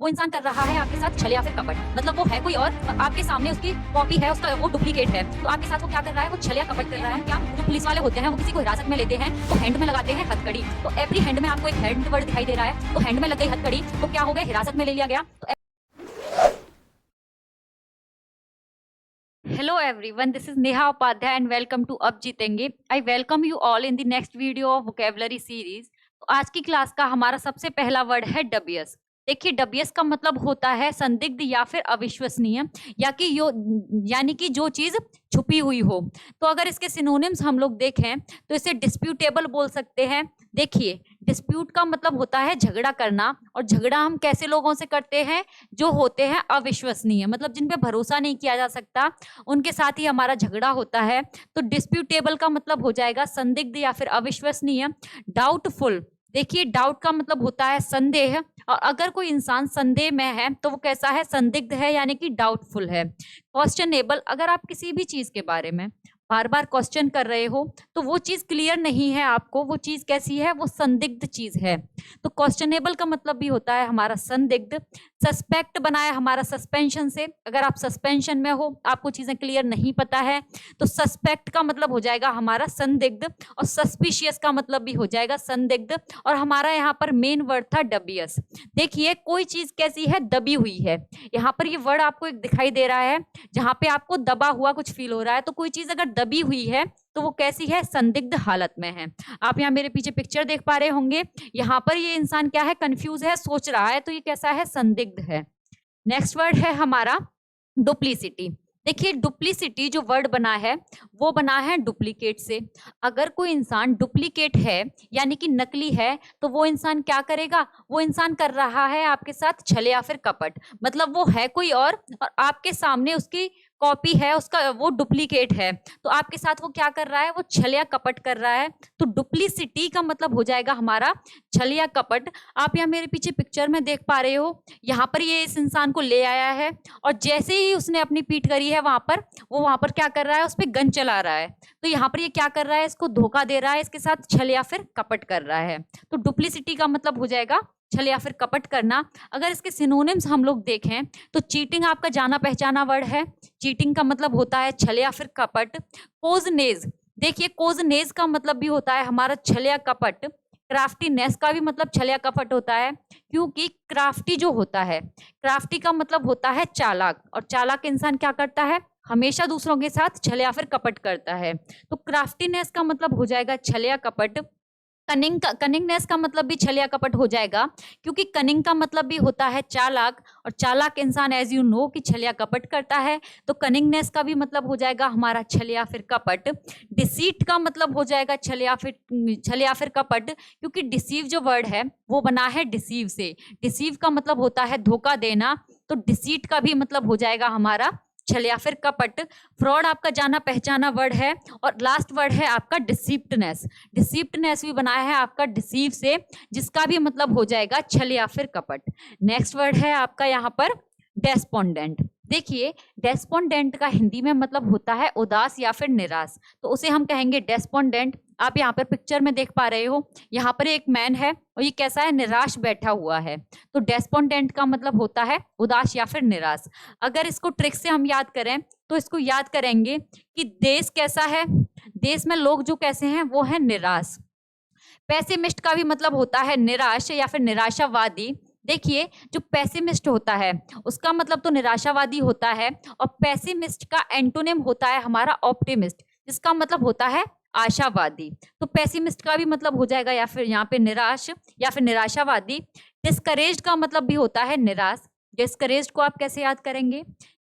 वो इंसान कर रहा है आपके साथ छल या फिर कपट, मतलब वो है कोई और आपके सामने उसकी कॉपी है, उसका वो डुप्लीकेट है। तो आपके साथ वो क्या कर रहा है, वो छल या कपट कर रहा है। क्या जो पुलिस वाले होते हैं वो किसी को हिरासत में लेते हैं तो हैंड में लगाते हैं हथकड़ी। तो एवरी हैंड में आपको एक हैंड वर्ड दिखाई दे रहा है, तो हैंड में लग गई हथकड़ी तो क्या हो गया, हिरासत में ले लिया गया। तो Hello everyone, this is Neha Upadhyay and welcome to अब जीतेंगे। I welcome you all in the next video of vocabulary series। तो आज की क्लास का हमारा सबसे पहला वर्ड है डबियस। देखिए डबियस का मतलब होता है संदिग्ध या फिर अविश्वसनीय, यानी कि जो चीज छुपी हुई हो। तो अगर इसके सिनोनिम्स हम लोग देखें तो इसे डिस्प्यूटेबल बोल सकते हैं। देखिए डिस्प्यूट का मतलब होता है झगड़ा करना, और झगड़ा हम कैसे लोगों से करते हैं, जो होते हैं अविश्वसनीय, मतलब जिन पे भरोसा नहीं किया जा सकता, उनके साथ ही हमारा झगड़ा होता है। तो डिस्प्यूटेबल का मतलब हो जाएगा संदिग्ध या फिर अविश्वसनीय। डाउटफुल, देखिए डाउट का मतलब होता है संदेह, और अगर कोई इंसान संदेह में है तो वो कैसा है, संदिग्ध है, यानी कि डाउटफुल है। क्वेश्चनेबल, अगर आप किसी भी चीज के बारे में बार बार क्वेश्चन कर रहे हो तो वो चीज क्लियर नहीं है आपको, वो चीज कैसी है, वो संदिग्ध चीज है। तो क्वेश्चनेबल का मतलब भी होता है हमारा संदिग्ध। सस्पेक्ट बनाया हमारा सस्पेंशन से, अगर आप सस्पेंशन में हो, आपको चीजें क्लियर नहीं पता है, तो सस्पेक्ट का मतलब हो जाएगा हमारा संदिग्ध, और सस्पिशियस का मतलब भी हो जाएगा संदिग्ध। और हमारा यहाँ पर मेन वर्ड था डबियस। देखिए कोई चीज कैसी है, दबी हुई है। यहाँ पर ये वर्ड आपको एक दिखाई दे रहा है जहां पे आपको दबा हुआ कुछ फील हो रहा है। तो कोई चीज अगर दबी हुई है तो वो कैसी है, संदिग्ध हालत में है। आप यहाँ मेरे पीछे पिक्चर देख पा रहे होंगे, यहाँ पर ये इंसान क्या है, कंफ्यूज है, सोच रहा है, तो ये कैसा है, संदिग्ध है। नेक्स्ट वर्ड है हमारा डुप्लीसिटी। देखिए डुप्लीसिटी जो वर्ड बना है वो बना है डुप्लीकेट से। अगर कोई इंसान डुप्लीकेट है यानी कि नकली है, तो वो इंसान क्या करेगा, वो इंसान कर रहा है आपके साथ छल या फिर कपट, मतलब वो है कोई और आपके सामने उसकी कॉपी है, उसका वो डुप्लीकेट है, तो आपके साथ वो क्या कर रहा है, वो छल या कपट कर रहा है। तो डुप्लीसिटी का मतलब हो जाएगा हमारा छल या कपट। आप यहाँ मेरे पीछे पिक्चर में देख पा रहे हो, यहाँ पर ये इस इंसान को ले आया है, और जैसे ही उसने अपनी पीठ करी है वहां पर क्या कर रहा है, उस पर गन चला रहा है। तो यहाँ पर ये क्या कर रहा है, इसको धोखा दे रहा है, इसके साथ छल या फिर कपट कर रहा है। तो डुप्लीसिटी का मतलब हो जाएगा छल या फिर कपट करना। अगर इसके सिनोनिम्स हम लोग देखें तो चीटिंग आपका जाना पहचाना वर्ड है। चीटिंग का मतलब होता है छल या फिर कपट। कोजनेज, देखिए कोजनेज का मतलब भी होता है हमारा छल या कपट। क्राफ्टीनेस का भी मतलब छल या कपट होता है, क्योंकि क्राफ्टी जो होता है, क्राफ्टी का मतलब होता है चालाक, और चालाक इंसान क्या करता है, हमेशा दूसरों के साथ छल या फिर कपट करता है। तो क्राफ्टीनेस का मतलब हो जाएगा छल या कपट। कनिंगनेस का मतलब भी छल या कपट हो जाएगा, क्योंकि कनिंग का मतलब भी होता है चालाक, और चालाक इंसान एज यू नो कि छल या कपट करता है। तो कनिंगनेस का भी मतलब हो जाएगा हमारा छल या फिर कपट। डिसीट का मतलब हो जाएगा छल या फिर कपट, क्योंकि डिसीव जो वर्ड है वो बना है डिसीव से। डिसीव का मतलब होता है धोखा देना, तो डिसीट का भी मतलब हो जाएगा हमारा छल या फिर कपट। फ्रॉड आपका जाना पहचाना वर्ड है, और लास्ट वर्ड है आपका डिसीप्टनेस। डिसीप्टनेस भी बनाया है आपका डिसीव से, जिसका भी मतलब हो जाएगा छल या फिर कपट। नेक्स्ट वर्ड है आपका यहाँ पर डेस्पोंडेंट। देखिए डेस्पोंडेंट का हिंदी में मतलब होता है उदास या फिर निराश, तो उसे हम कहेंगे डेस्पोंडेंट। आप यहाँ पर पिक्चर में देख पा रहे हो, यहाँ पर एक मैन है और ये कैसा है, निराश बैठा हुआ है। तो डेस्पोंडेंट का मतलब होता है उदास या फिर निराश। अगर इसको ट्रिक से हम याद करें तो इसको याद करेंगे कि देश कैसा है, देश में लोग जो कैसे हैं वो है निराश। पेसिमिस्ट का भी मतलब होता है निराश या फिर निराशावादी। देखिए जो पेसिमिस्ट होता है उसका मतलब तो निराशावादी होता है, और पेसिमिस्ट का एंटोनिम होता है हमारा ऑप्टिमिस्ट, जिसका मतलब होता है आशावादी। तो पेसिमिस्ट का भी मतलब हो जाएगा या फिर यहाँ पे निराश या फिर निराशावादी। डिस्करेज्ड का मतलब भी होता है निराश। डिस्करेज्ड को आप कैसे याद करेंगे,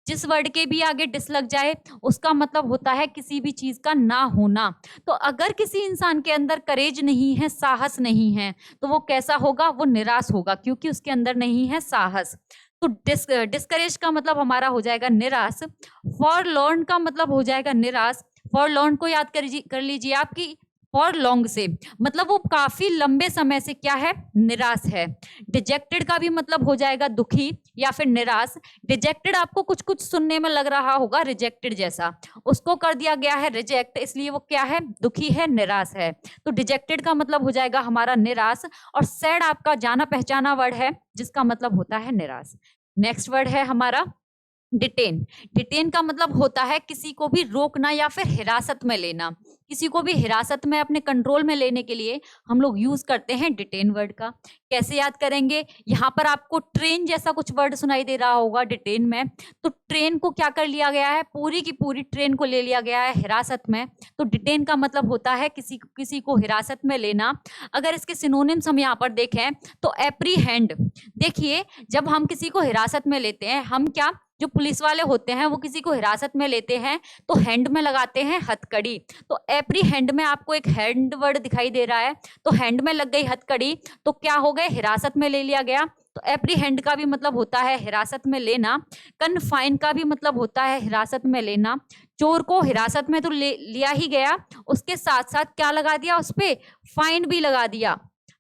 जिस वर्ड के भी आगे डिस लग जाए उसका मतलब होता है किसी भी चीज का ना होना। तो अगर किसी इंसान के अंदर करेज नहीं है, साहस नहीं है, तो वो कैसा होगा, वो निराश होगा, क्योंकि उसके अंदर नहीं है साहस। तो डिस्करेज का मतलब हमारा हो जाएगा निराश। फॉरलॉर्न का मतलब हो जाएगा निराश। फॉरलॉर्न को याद कर लीजिए आपकी फॉर लॉन्ग से, मतलब वो काफी लंबे समय से क्या है, निराश है। डिजेक्टेड का भी मतलब हो जाएगा दुखी, या फिर निराश। डिजेक्टेड आपको कुछ कुछ सुनने में लग रहा होगा रिजेक्टेड जैसा, उसको कर दिया गया है रिजेक्ट, इसलिए वो क्या है, दुखी है, निराश है। तो डिजेक्टेड का मतलब हो जाएगा हमारा निराश, और सैड आपका जाना पहचाना वर्ड है जिसका मतलब होता है निराश। नेक्स्ट वर्ड है हमारा डिटेन। डिटेन का मतलब होता है किसी को भी रोकना या फिर हिरासत में लेना। किसी को भी हिरासत में अपने कंट्रोल में लेने के लिए हम लोग यूज करते हैं डिटेन वर्ड का। कैसे याद करेंगे, यहाँ पर आपको ट्रेन जैसा कुछ वर्ड सुनाई दे रहा होगा डिटेन में, तो ट्रेन को क्या कर लिया गया है, पूरी की पूरी ट्रेन को ले लिया गया है हिरासत में। तो डिटेन का मतलब होता है किसी को हिरासत में लेना। अगर इसके सिनोनिम्स हम यहाँ पर देखें तो एप्रीहेंड। देखिए, जब हम किसी को हिरासत में लेते हैं, हम क्या, जो पुलिस वाले होते हैं वो किसी को हिरासत में लेते हैं तो हैंड में लगाते हैं हथकड़ी। तो एप्रीहेंड में आपको एक हैंड वर्ड दिखाई दे रहा है, तो हैंड में लग गई हथकड़ी, तो क्या हो गए, हिरासत में ले लिया गया। तो एप्रीहेंड का भी मतलब होता है हिरासत में लेना। कन्फाइन का भी मतलब होता है हिरासत में लेना। चोर को हिरासत में तो लिया ही गया, उसके साथ साथ क्या लगा दिया, उस पे फाइन भी लगा दिया।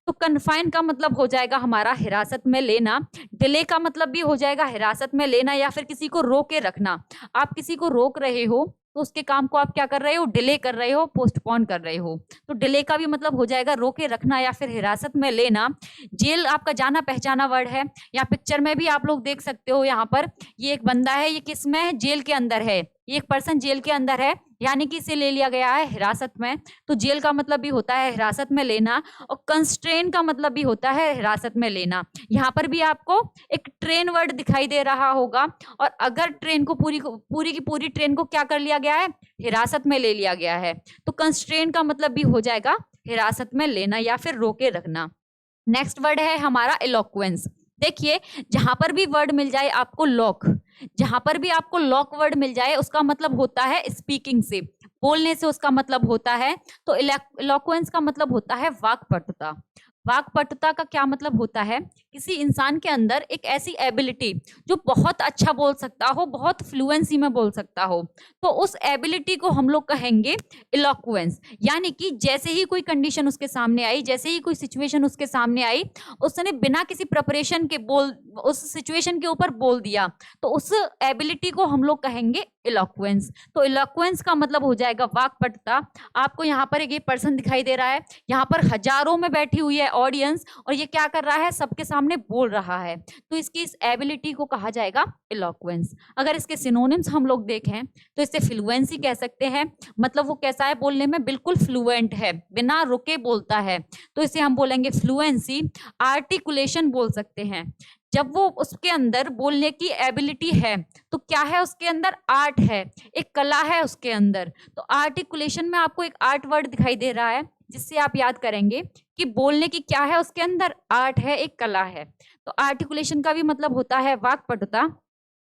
तो कन्फाइन का मतलब हो जाएगा हमारा हिरासत में लेना। डिले का मतलब भी हो जाएगा हिरासत में लेना या फिर किसी को रोक के रखना। आप किसी को रोक रहे हो तो उसके काम को आप क्या कर रहे हो, डिले कर रहे हो, पोस्टपोन कर रहे हो। तो डिले का भी मतलब हो जाएगा रोके रखना या फिर हिरासत में लेना। जेल आपका जाना पहचाना वर्ड है। यहाँ पिक्चर में भी आप लोग देख सकते हो, यहाँ पर ये एक बंदा है, ये किस में है, जेल के अंदर है। ये एक पर्सन जेल के अंदर है, यानी कि इसे ले लिया गया है हिरासत में। तो जेल का मतलब भी होता है हिरासत में लेना, और कंस्ट्रेन का मतलब भी होता है हिरासत में लेना। यहाँ पर भी आपको एक ट्रेन वर्ड दिखाई दे रहा होगा, और अगर ट्रेन को पूरी की पूरी ट्रेन को क्या कर लिया गया है, हिरासत में ले लिया गया है, तो कंस्ट्रेन का मतलब भी हो जाएगा हिरासत में लेना या फिर रोके रखना। नेक्स्ट वर्ड है हमारा इलोक्वेंस। देखिए, जहां पर भी वर्ड मिल जाए आपको लॉक, जहां पर भी आपको लॉक वर्ड मिल जाए उसका मतलब होता है स्पीकिंग से, बोलने से उसका मतलब होता है। तो इलोक्वेंस का मतलब होता है वाक्पटुता। वाक्पटुता का क्या मतलब होता है, किसी इंसान के अंदर एक ऐसी एबिलिटी जो बहुत अच्छा बोल सकता हो, बहुत फ्लुएंसी में बोल सकता हो, तो उस एबिलिटी को हम लोग कहेंगे इलोक्वेंस। यानी कि जैसे ही कोई कंडीशन उसके सामने आई, जैसे ही कोई सिचुएशन उसके सामने आई, उसने बिना किसी प्रिपरेशन के उस सिचुएशन के ऊपर बोल दिया, तो उस एबिलिटी को हम लोग कहेंगे इलोक्वेंस। तो इलोक्वेंस का मतलब हो जाएगा वाक्पटुता। आपको यहाँ पर एक ये पर्सन दिखाई दे रहा है, यहाँ पर हजारों में बैठी हुई है ऑडियंस, और ये क्या कर रहा है, सबके सामने बोल रहा है, तो इसकी इस एबिलिटी को कहा जाएगा इलोक्वेंस। अगर इसके सिनोनिम्स हम लोग देखें तो इसे फ्लुएंसी कह सकते हैं, मतलब वो कैसा है, बोलने में बिल्कुल फ्लुएंट है, बिना रुके बोलता है, तो इसे हम बोलेंगे फ्लुएंसी। आर्टिकुलेशन बोल सकते हैं, जब वो उसके अंदर बोलने की एबिलिटी है तो क्या है, उसके अंदर आर्ट है, एक कला है उसके अंदर। तो आर्टिकुलेशन में आपको एक आर्ट वर्ड दिखाई दे रहा है, जिससे आप याद करेंगे कि बोलने की क्या है, उसके अंदर आर्ट है, एक कला है। तो आर्टिकुलेशन का भी मतलब होता है वाक्पटुता।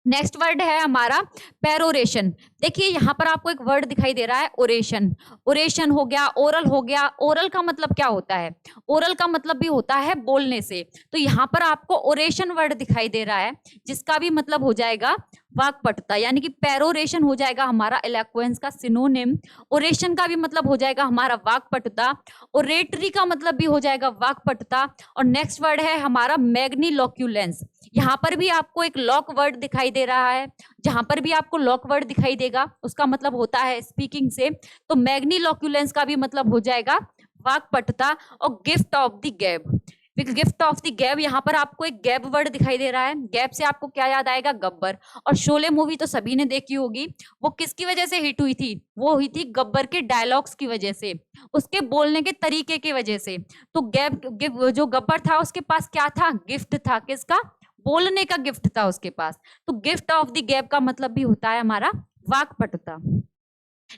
नेक्स्ट वर्ड है हमारा पेरोरेशन। देखिए, यहाँ पर आपको एक वर्ड दिखाई दे रहा है ओरेशन। ओरेशन हो गया, ओरल हो गया। ओरल का मतलब क्या होता है, ओरल का मतलब भी होता है बोलने से। तो यहाँ पर आपको ओरेशन वर्ड दिखाई दे रहा है, जिसका भी मतलब हो जाएगा वाक्पटुता, यानी कि पेरोरेशन हो जाएगा हमारा इलोक्वेंस का सिनोनिम। ओरेशन का भी मतलब हो जाएगा हमारा वाक्पटुता। ओरेटरी का मतलब भी हो जाएगा वाक्पटुता। और नेक्स्ट वर्ड है हमारा मैग्नीलोक्यूलेंस। यहाँ पर भी आपको एक लॉक वर्ड दिखाई दे रहा है, जहां पर भी आपको लॉक वर्ड दिखाई देगा उसका मतलब होता है स्पीकिंग से। तो मैग्नीलोक्यूलेंस का भी मतलब हो जाएगा वाक्पटुता। और गिफ्ट ऑफ द गैब, गिफ्ट ऑफ द गैब, यहाँ पर आपको एक गैब वर्ड दिखाई दे रहा है। गैब से आपको क्या याद आएगा, गब्बर। और शोले मूवी तो सभी ने देखी होगी, वो किसकी वजह से हिट हुई थी, वो हुई थी गब्बर के डायलॉग्स की वजह से, उसके बोलने के तरीके की वजह से। तो जो गब्बर था उसके पास क्या था, गिफ्ट था, किसका, बोलने का गिफ्ट था उसके पास। तो गिफ्ट ऑफ द गैब का मतलब भी होता है हमारा वाक्पटुता।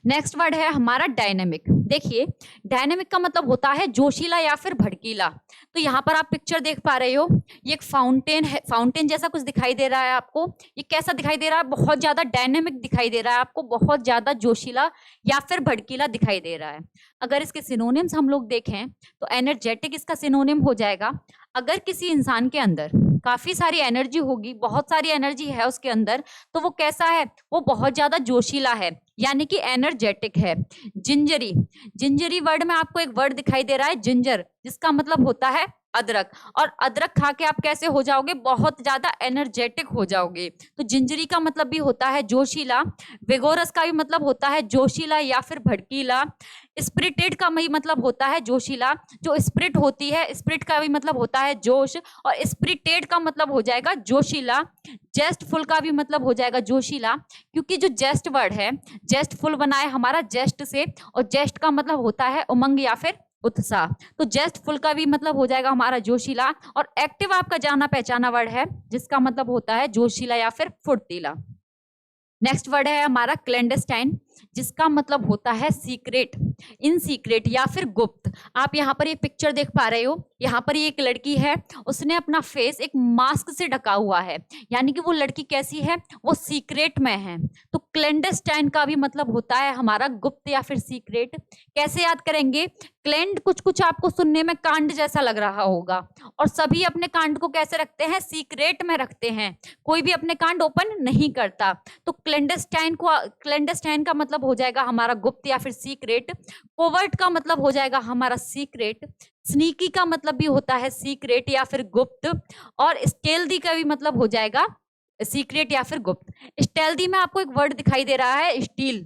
नेक्स्ट वर्ड है हमारा डायनेमिक। देखिए, डायनेमिक का मतलब होता है जोशीला या फिर भड़कीला। तो यहाँ पर आप पिक्चर देख पा रहे हो, ये एक फाउंटेन है, फाउंटेन जैसा कुछ दिखाई दे रहा है आपको। ये कैसा दिखाई दे रहा है, बहुत ज्यादा डायनेमिक दिखाई दे रहा है आपको, बहुत ज्यादा जोशीला या फिर भड़कीला दिखाई दे रहा है। अगर इसके सिनोनिम्स हम लोग देखें तो एनर्जेटिक इसका सिनोनिम हो जाएगा। अगर किसी इंसान के अंदर काफी सारी एनर्जी होगी, बहुत सारी एनर्जी है उसके अंदर, तो वो कैसा है, वो बहुत ज्यादा जोशीला है, यानी कि एनर्जेटिक है। जिंजरी, जिंजरी वर्ड में आपको एक वर्ड दिखाई दे रहा है जिंजर, जिसका मतलब होता है अदरक। और अदरक खा के आप कैसे हो जाओगे, बहुत ज्यादा एनर्जेटिक हो जाओगे। तो जिंजरी का मतलब भी होता है जोशीला, विगोरस का भी मतलब होता है जोशीला या फिर भड़कीला, स्पिरिटेड का भी मतलब होता है जोशीला। जो स्पिरिट होती है, स्पिरिट का भी मतलब होता है जोश, और स्पिरिटेड का मतलब हो जाएगा जोशीला। जेस्टफुल का भी मतलब हो जाएगा जोशीला, क्योंकि जो जेस्ट वर्ड है, जेस्टफुल बना है हमारा जेस्ट से, और जेस्ट का मतलब होता है उमंग या फिर उत्साह। तो जेस्टफुल का भी मतलब हो जाएगा हमारा जोशीला। और एक्टिव आपका जाना पहचाना वर्ड है, जिसका मतलब होता है जोशीला या फिर फुर्तीला। नेक्स्ट वर्ड है हमारा क्लैंडस्टाइन, जिसका मतलब होता है सीक्रेट, इन सीक्रेट या फिर गुप्त। आप यहाँ पर ये पिक्चर देख पा रहे हो, यहाँ पर ये एक लड़की है, उसने अपना फेस एक मास्क से ढका हुआ है, यानी कि वो लड़की कैसी है, वो सीक्रेट में है। तो क्लैंडस्टाइन का भी मतलब होता है हमारा गुप्त या फिर सीक्रेट। कैसे याद करेंगे, क्लैंड कुछ कुछ आपको सुनने में कांड जैसा लग रहा होगा, और सभी अपने कांड को कैसे रखते हैं, सीक्रेट में रखते हैं, कोई भी अपने कांड ओपन नहीं करता। तो क्लैंडस्टाइन का मतलब हो जाएगा हमारा गुप्त या फिर सीक्रेट। कोवर्ट का मतलब हो जाएगा हमारा सीक्रेट। स्नीकी का मतलब भी होता है सीक्रेट या फिर गुप्त। और स्टेल्दी का भी मतलब हो जाएगा सीक्रेट या फिर गुप्त। स्टेल्दी में आपको एक वर्ड दिखाई दे रहा है स्टील,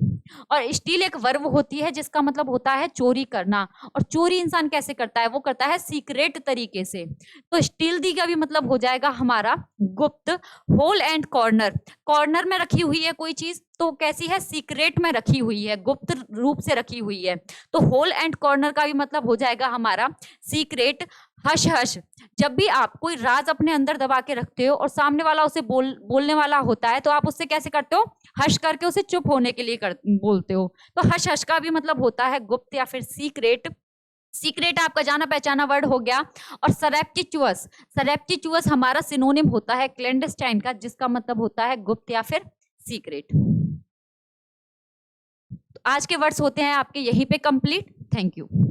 और स्टील एक वर्ब होती है जिसका मतलब होता है चोरी करना। और चोरी इंसान कैसे करता है, वो करता है सीक्रेट तरीके से। तो स्टील्दी का भी मतलब हो जाएगा हमारा गुप्त। होल एंड कॉर्नर, कॉर्नर में रखी हुई है कोई चीज तो कैसी है, सीक्रेट में रखी हुई है, गुप्त रूप से रखी हुई है। तो होल एंड कॉर्नर का भी मतलब हो जाएगा हमारा सीक्रेट। हश हश, जब भी आप कोई राज अपने अंदर दबा के रखते हो और सामने वाला उसे बोलने वाला होता है, तो आप उससे कैसे करते हो, हश करके उसे चुप होने के लिए बोलते हो। तो हश हश का भी मतलब होता है गुप्त या फिर सीक्रेट। सीक्रेट आपका जाना पहचाना वर्ड हो गया। और सरेप्टिचुअस, सरेप्टिचुअस हमारा सिनोनिम होता है क्लैंडस्टाइन का, जिसका मतलब होता है गुप्त या फिर सीक्रेट। तो आज के वर्ड्स होते हैं आपके यहीं पे कंप्लीट। Thank you.